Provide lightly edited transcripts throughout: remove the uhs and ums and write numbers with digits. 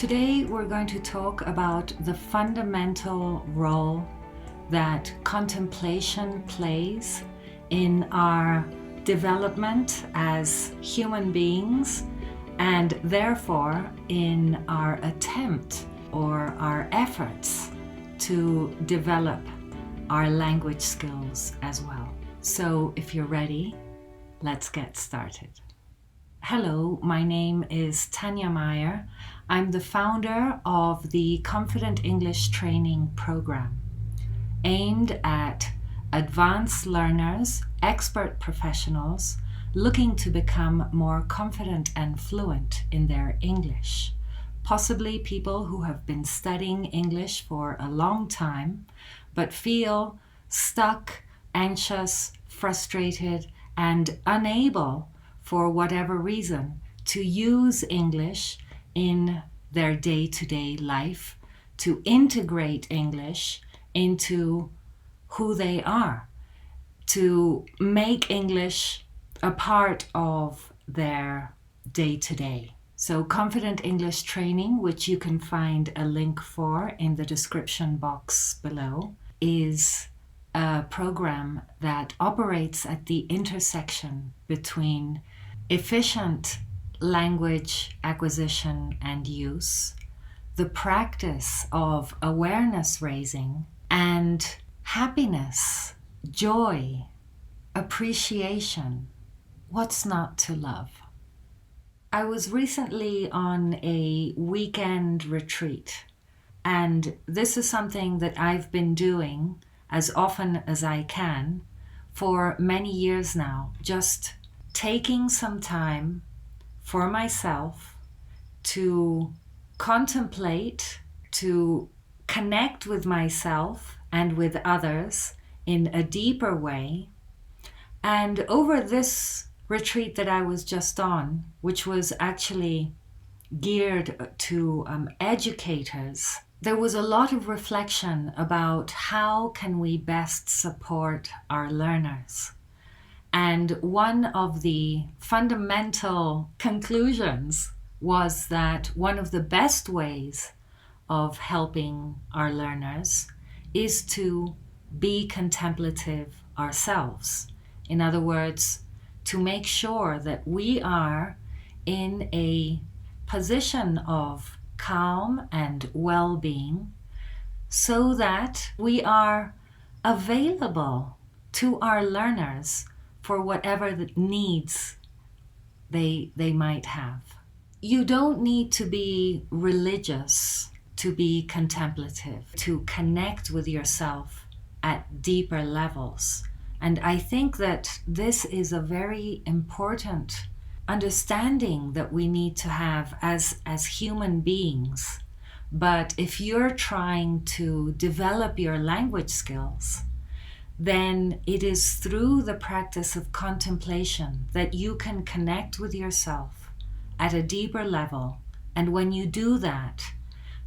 Today we're going to talk about the fundamental role that contemplation plays in our development as human beings, and therefore in our attempt or our efforts to develop our language skills as well. So if you're ready, let's get started. Hello, my name is Tanya Meyer. I'm the founder of the Confident English Training Program, aimed at advanced learners, expert professionals looking to become more confident and fluent in their English. Possibly people who have been studying English for a long time, but feel stuck, anxious, frustrated, and unable, for whatever reason, to use English in their day-to-day life, to integrate English into who they are, to make English a part of their day-to-day. So Confident English Training, which you can find a link for in the description box below, is a program that operates at the intersection between efficient language acquisition and use, the practice of awareness raising, and happiness, joy, appreciation. What's not to love? I was recently on a weekend retreat, and this is something that I've been doing as often as I can for many years now, just taking some time for myself to contemplate, to connect with myself and with others in a deeper way. And over this retreat that I was just on, which was actually geared to educators, there was a lot of reflection about how can we best support our learners. And one of the fundamental conclusions was that one of the best ways of helping our learners is to be contemplative ourselves. In other words, to make sure that we are in a position of calm and well-being so that we are available to our learners for whatever the needs they might have. You don't need to be religious to be contemplative, to connect with yourself at deeper levels. And I think that this is a very important understanding that we need to have as human beings. But if you're trying to develop your language skills, then it is through the practice of contemplation that you can connect with yourself at a deeper level. And when you do that,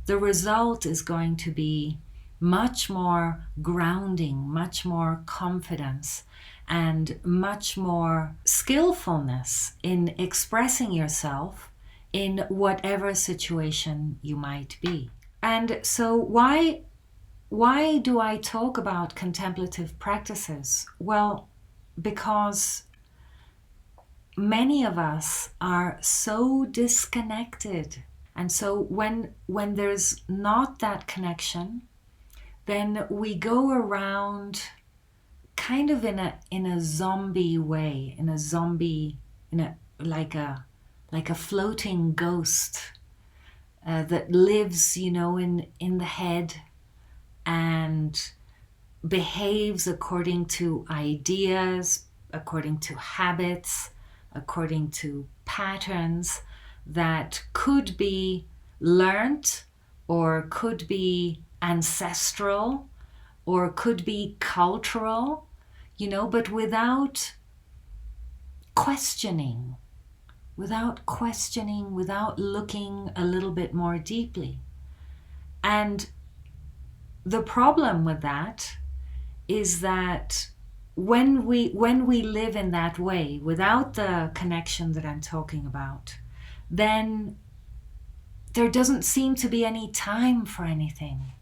the result is going to be much more grounding, much more confidence, and much more skillfulness in expressing yourself in whatever situation you might be. And so why do I talk about contemplative practices? Well, because many of us are so disconnected. And so when there's not that connection, then we go around kind of in a zombie way, like a floating ghost that lives, in the head and behaves according to ideas, according to habits, according to patterns that could be learnt or could be ancestral or could be cultural, but without questioning, without looking a little bit more deeply. And the problem with that is that when we live in that way, without the connection that I'm talking about, then there doesn't seem to be any time for anything.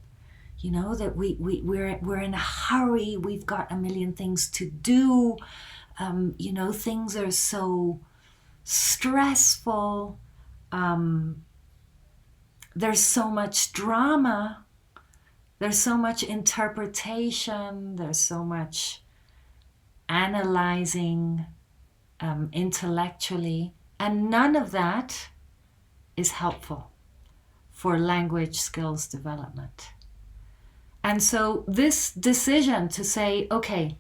You know, that we're in a hurry, we've got a million things to do. You know, things are so stressful. There's so much drama. There's so much interpretation. There's so much analyzing intellectually. And none of that is helpful for language skills development. And so this decision to say, okay,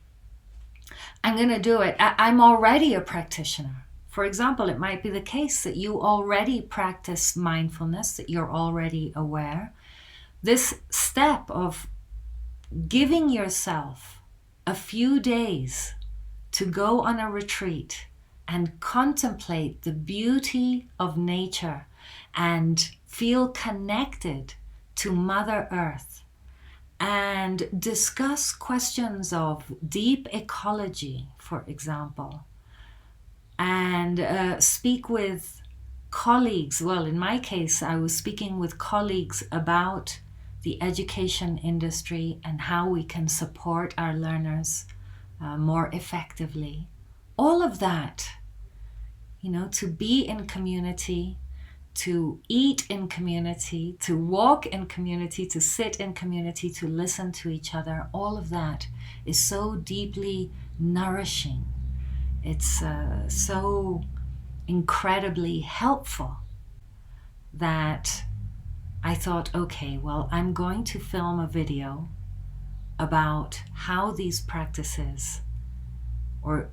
I'm going to do it. I'm already a practitioner. For example, it might be the case that you already practice mindfulness, that you're already aware. This step of giving yourself a few days to go on a retreat and contemplate the beauty of nature and feel connected to Mother Earth and discuss questions of deep ecology, for example, and speak with colleagues. Well, in my case, I was speaking with colleagues about the education industry and how we can support our learners more effectively. All of that, you know, to be in community, to eat in community, to walk in community, to sit in community, to listen to each other, all of that is so deeply nourishing. It's so incredibly helpful that I thought, okay, well, I'm going to film a video about how these practices, or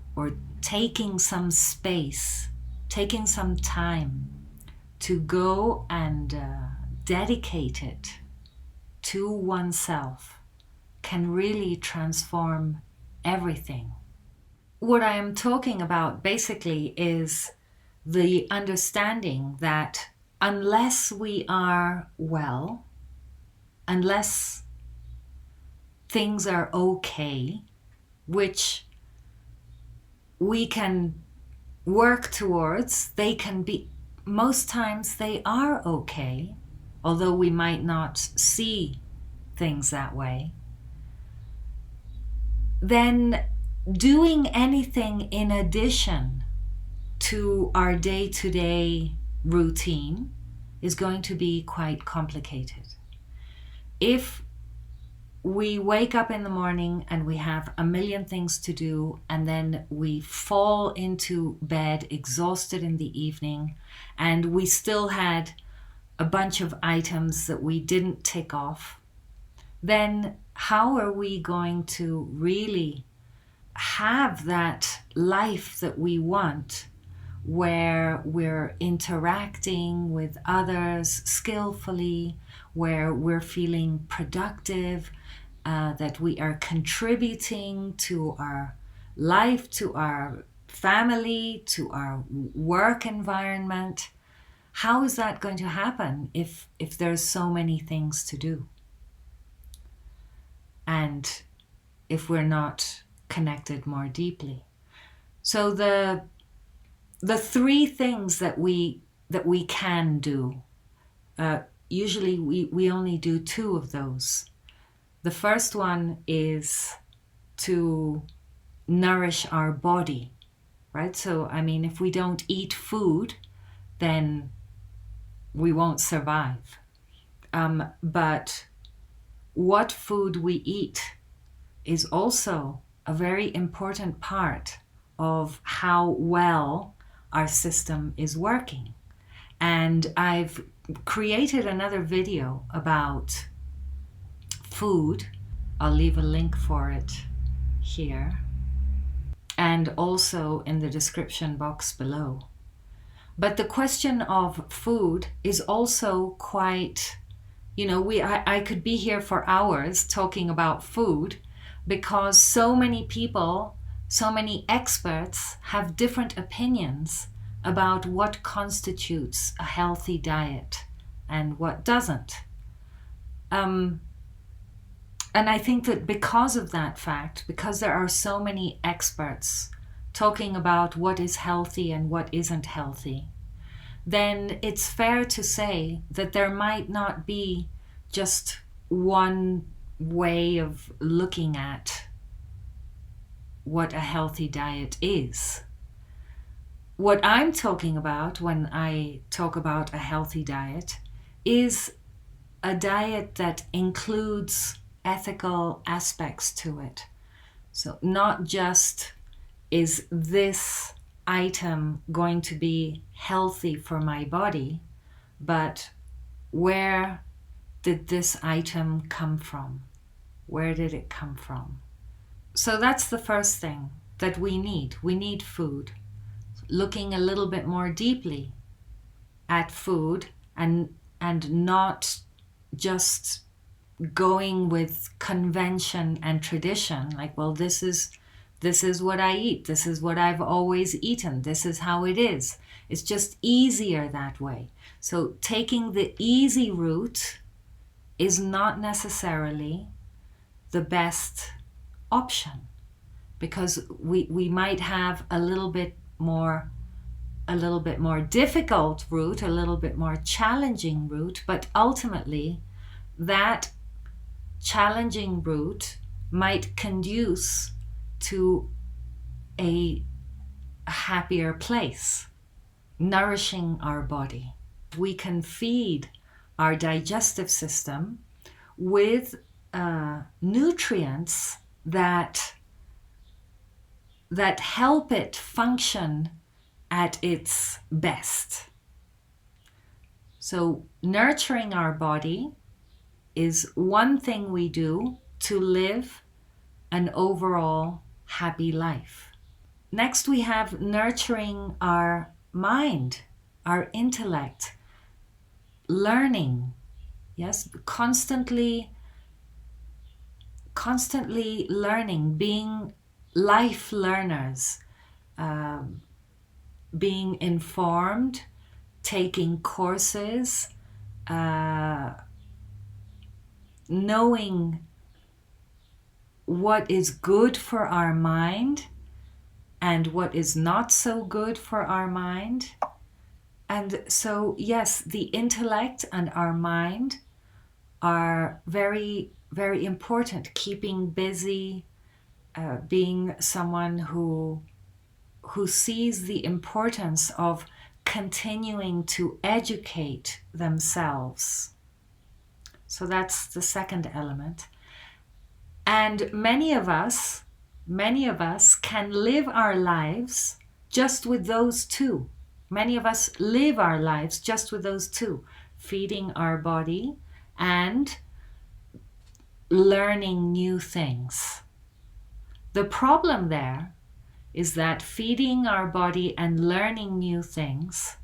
taking some space, taking some time to go and dedicate it to oneself, can really transform everything. What I am talking about basically is the understanding that unless we are well, unless things are okay, which we can work towards, they can be, most times they are okay, although we might not see things that way, then doing anything in addition to our day-to-day routine is going to be quite complicated. If we wake up in the morning and we have a million things to do, and then we fall into bed exhausted in the evening, and we still had a bunch of items that we didn't tick off, then how are we going to really have that life that we want, where we're interacting with others skillfully, where we're feeling productive, that we are contributing to our life, to our family, to our work environment? How is that going to happen if there's so many things to do? And if we're not connected more deeply. So the three things that we can do, usually we only do two of those. The first one is to nourish our body, right? So, I mean, if we don't eat food, then we won't survive. But what food we eat is also a very important part of how well our system is working. And I've created another video about food. I'll leave a link for it here, and also in the description box below. But the question of food is also quite, you know, I could be here for hours talking about food, because so many people, so many experts have different opinions about what constitutes a healthy diet and what doesn't. And I think that because of that fact, because there are so many experts talking about what is healthy and what isn't healthy, then it's fair to say that there might not be just one way of looking at what a healthy diet is. What I'm talking about when I talk about a healthy diet is a diet that includes ethical aspects to it. So not just is this item going to be healthy for my body, but where did this item come from? Where did it come from? So that's the first thing that we need. We need food. Looking a little bit more deeply at food and not just going with convention and tradition, like, well, this is what I eat, this is what I've always eaten, this is how it is. It's just easier that way. So taking the easy route is not necessarily the best option, because we might have a little bit more difficult route, a little bit more challenging route, but ultimately that challenging route might conduce to a happier place, nourishing our body. We can feed our digestive system with nutrients that help it function at its best. So nurturing our body is one thing we do to live an overall happy life. Next, we have nurturing our mind, our intellect, learning. Yes, constantly learning, being life learners, being informed, taking courses, knowing what is good for our mind and what is not so good for our mind. And so, yes, the intellect and our mind are very, very important. Keeping busy, being someone who sees the importance of continuing to educate themselves. So that's the second element. And many of us can live our lives just with those two. Many of us live our lives just with those two, feeding our body and learning new things. The problem there is that feeding our body and learning new things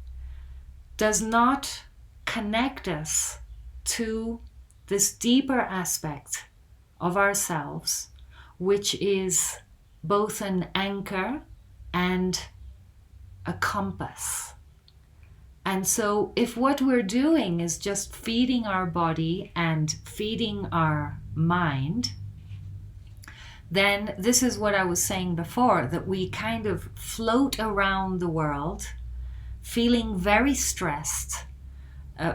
does not connect us to this deeper aspect of ourselves, which is both an anchor and a compass. And so if what we're doing is just feeding our body and feeding our mind, then this is what I was saying before, that we kind of float around the world feeling very stressed,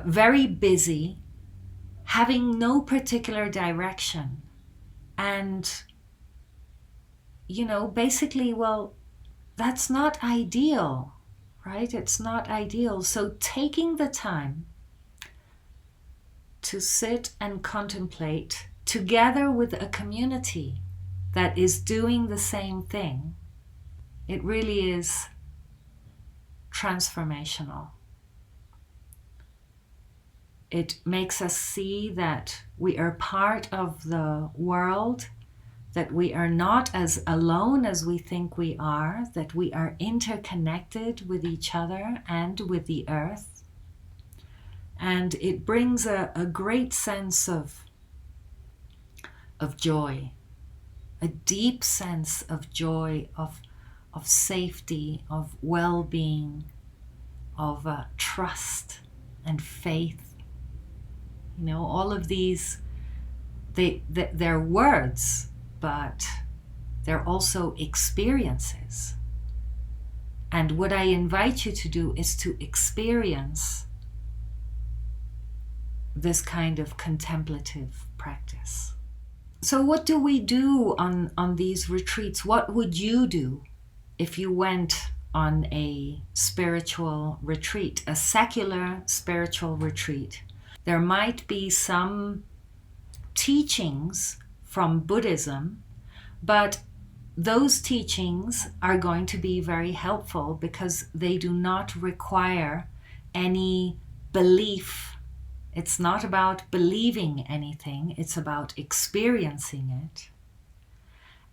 very busy, having no particular direction. And, basically, well, that's not ideal, right? It's not ideal. So taking the time to sit and contemplate together with a community that is doing the same thing, it really is transformational. It makes us see that we are part of the world, that we are not as alone as we think we are, that we are interconnected with each other and with the earth. And it brings a great sense of joy, a deep sense of joy, of safety, of well-being, of trust and faith. All of these, they're words, but they're also experiences. And what I invite you to do is to experience this kind of contemplative practice. So what do we do on these retreats? What would you do if you went on a spiritual retreat, a secular spiritual retreat? There might be some teachings from Buddhism, but those teachings are going to be very helpful because they do not require any belief. It's not about believing anything, it's about experiencing it.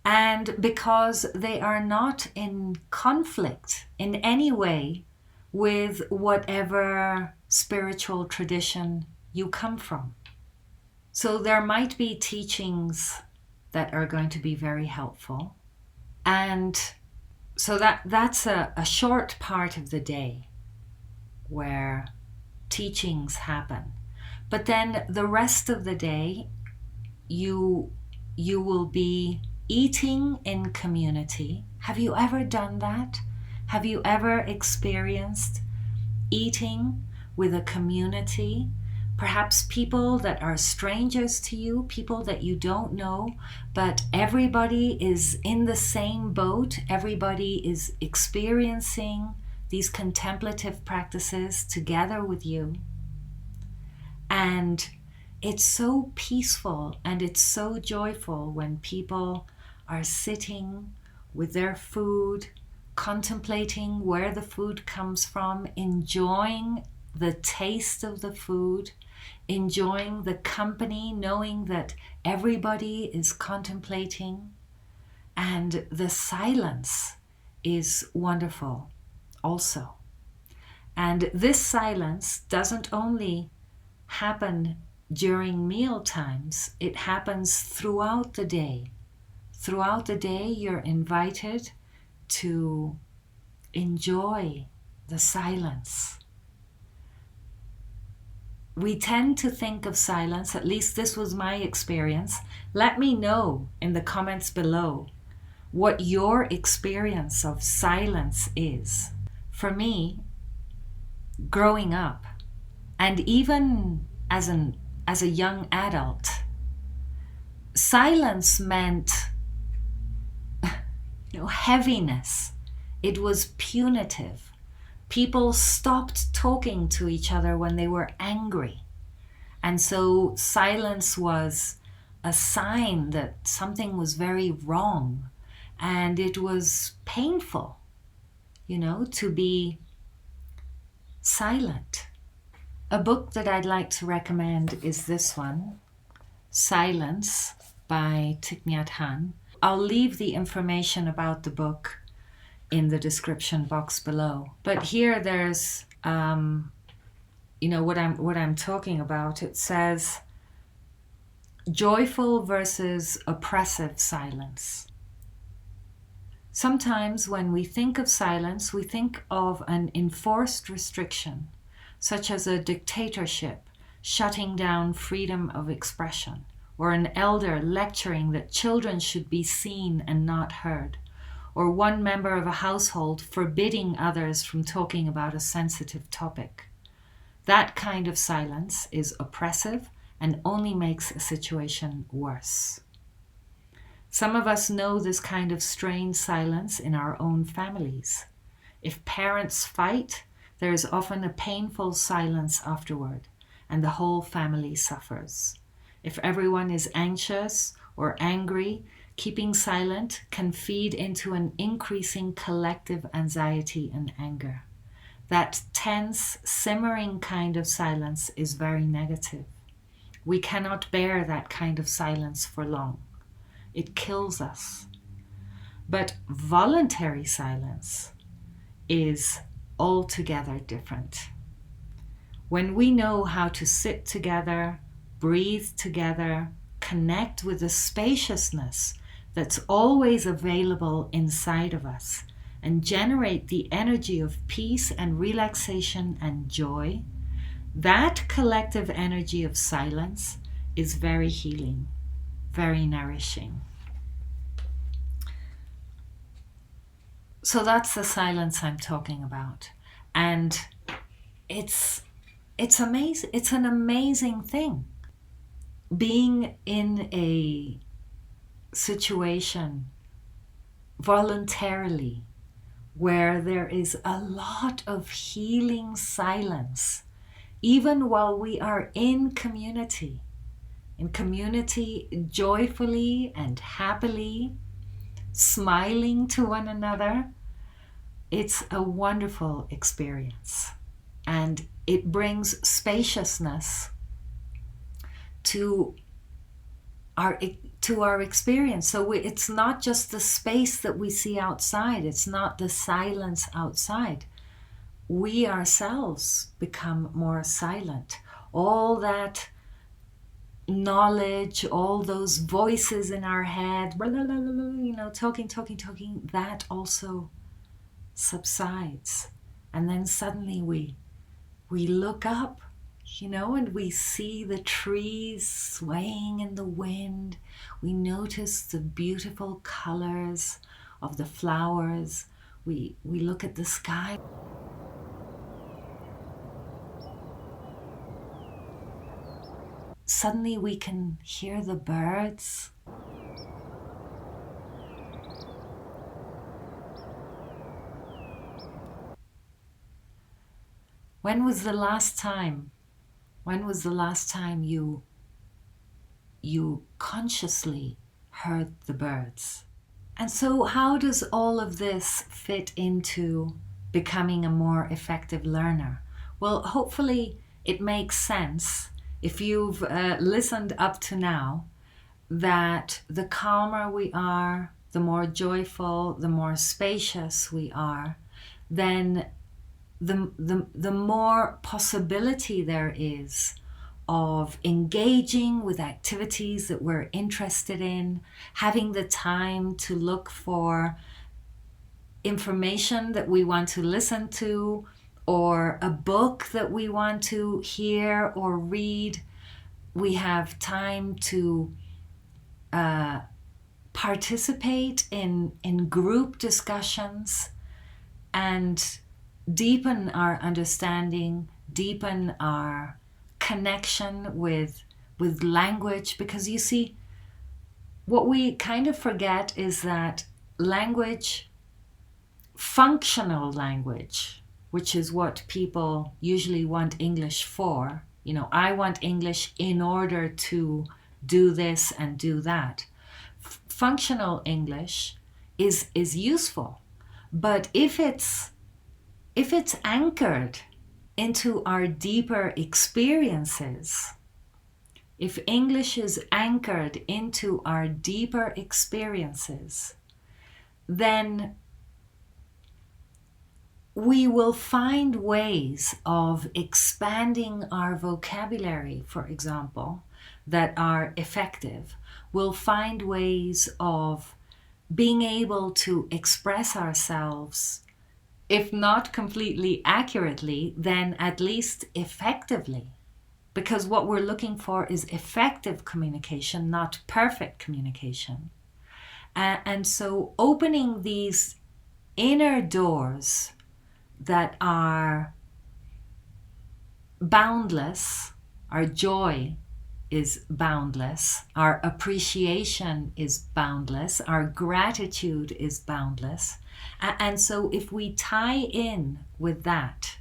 And because they are not in conflict in any way with whatever spiritual tradition you come from. So there might be teachings that are going to be very helpful. And so that's a short part of the day where teachings happen. But then the rest of the day, you will be eating in community. Have you ever done that? Have you ever experienced eating with a community? Perhaps people that are strangers to you, people that you don't know, but everybody is in the same boat. Everybody is experiencing these contemplative practices together with you. And it's so peaceful and it's so joyful when people are sitting with their food, contemplating where the food comes from, enjoying the taste of the food, enjoying the company, knowing that everybody is contemplating. And the silence is wonderful also. And this silence doesn't only happen during meal times, it happens throughout the day. Throughout the day, you're invited to enjoy the silence. We tend to think of silence, at least this was my experience. Let me know in the comments below what your experience of silence is. For me, growing up, and even as a young adult, silence meant heaviness. It was punitive. People stopped talking to each other when they were angry. And so silence was a sign that something was very wrong. And it was painful, to be silent. A book that I'd like to recommend is this one, Silence by Thich Nhat Hanh. I'll leave the information about the book in the description box below. But here there's, what I'm talking about. It says, joyful versus oppressive silence. Sometimes when we think of silence, we think of an enforced restriction, such as a dictatorship shutting down freedom of expression, or an elder lecturing that children should be seen and not heard, or one member of a household forbidding others from talking about a sensitive topic. That kind of silence is oppressive and only makes a situation worse. Some of us know this kind of strained silence in our own families. If parents fight, there is often a painful silence afterward, and the whole family suffers. If everyone is anxious or angry, keeping silent can feed into an increasing collective anxiety and anger. That tense, simmering kind of silence is very negative. We cannot bear that kind of silence for long. It kills us. But voluntary silence is altogether different. When we know how to sit together, breathe together, connect with the spaciousness that's always available inside of us, and generate the energy of peace and relaxation and joy, that collective energy of silence is very healing, very nourishing. So that's the silence I'm talking about. And it's amazing. It's an amazing thing. Being in a situation voluntarily where there is a lot of healing silence, even while we are in community joyfully and happily, smiling to one another. It's a wonderful experience, and it brings spaciousness to our experience. So it's not just the space that we see outside, it's not the silence outside. We ourselves become more silent. All that knowledge, all those voices in our head, talking, that also subsides. And then suddenly we look up, and we see the trees swaying in the wind. We notice the beautiful colors of the flowers. We look at the sky. Suddenly we can hear the birds. When was the last time you consciously heard the birds? And so how does all of this fit into becoming a more effective learner? Well, hopefully it makes sense if you've listened up to now, that the calmer we are, the more joyful, the more spacious we are, then the more possibility there is of engaging with activities that we're interested in, having the time to look for information that we want to listen to, or a book that we want to hear or read. We have time to participate in group discussions and deepen our understanding, deepen our connection with language. Because you see, what we kind of forget is that language, functional language, which is what people usually want English for, I want English in order to do this and do that. Functional English is useful, but if it's anchored into our deeper experiences, if English is anchored into our deeper experiences, then we will find ways of expanding our vocabulary, for example, that are effective. We'll find ways of being able to express ourselves, if not completely accurately, then at least effectively. Because what we're looking for is effective communication, not perfect communication. And so opening these inner doors that are boundless, our joy is boundless, our appreciation is boundless, our gratitude is boundless. And so if we tie in with that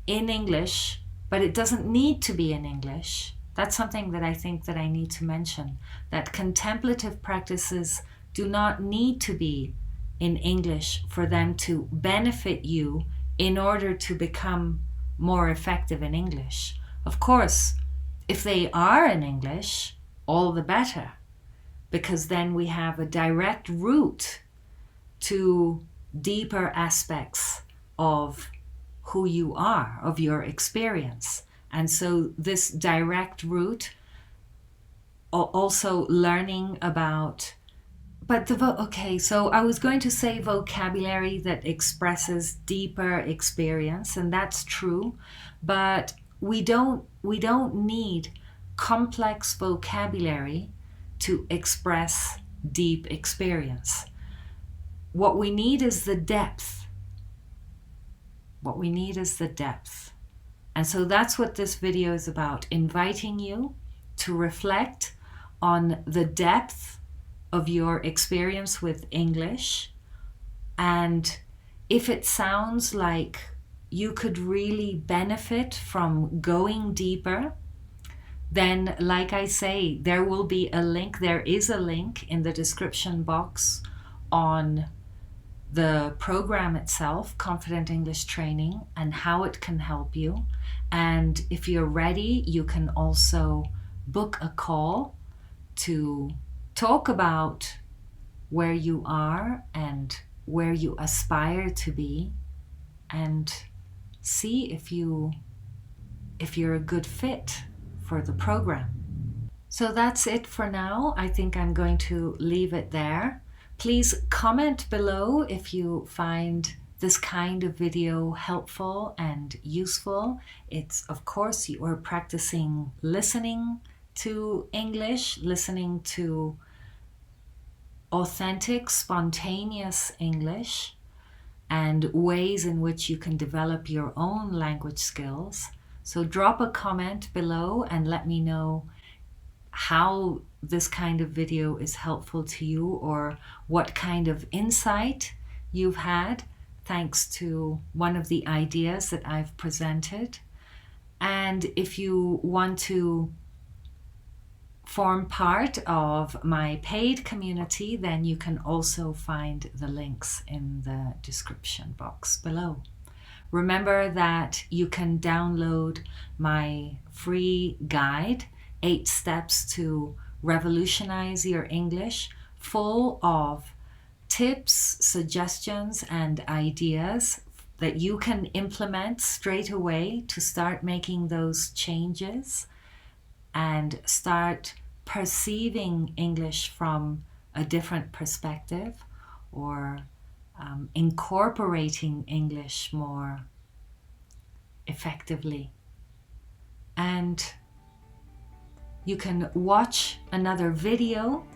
in English, but it doesn't need to be in English, that's something that I think that I need to mention, that contemplative practices do not need to be in English for them to benefit you in order to become more effective in English. Of course, if they are in English, all the better, because then we have a direct route to deeper aspects of who you are, of your experience. And so this direct route, also learning about, so I was going to say vocabulary that expresses deeper experience, and that's true, but we don't need complex vocabulary to express deep experience. what we need is the depth. What we need is the depth. And so that's what this video is about, inviting you to reflect on the depth of your experience with English. And if it sounds like you could really benefit from going deeper, then, like I say, there will be a link. There is a link in the description box on the program itself, Confident English Training, and how it can help you. And if you're ready, you can also book a call to talk about where you are and where you aspire to be, and see if you're a good fit for the program. So that's it for now. I think I'm going to leave it there. Please comment below if you find this kind of video helpful and useful. It's, of course, you are practicing listening to English, listening to authentic, spontaneous English, and ways in which you can develop your own language skills. So drop a comment below and let me know how this kind of video is helpful to you, or what kind of insight you've had thanks to one of the ideas that I've presented. And if you want to form part of my paid community, then you can also find the links in the description box below. Remember that you can download my free guide, 8 Steps to Revolutionize Your English, full of tips, suggestions, and ideas that you can implement straight away to start making those changes and start perceiving English from a different perspective, or incorporating English more effectively. And you can watch another video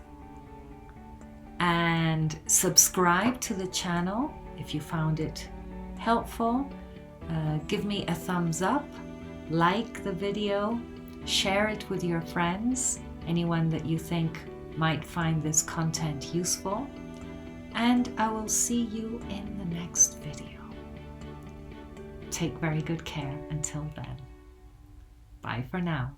and subscribe to the channel if you found it helpful. Give me a thumbs up, like the video, share it with your friends, anyone that you think might find this content useful. And I will see you in the next video. Take very good care until then. Bye for now.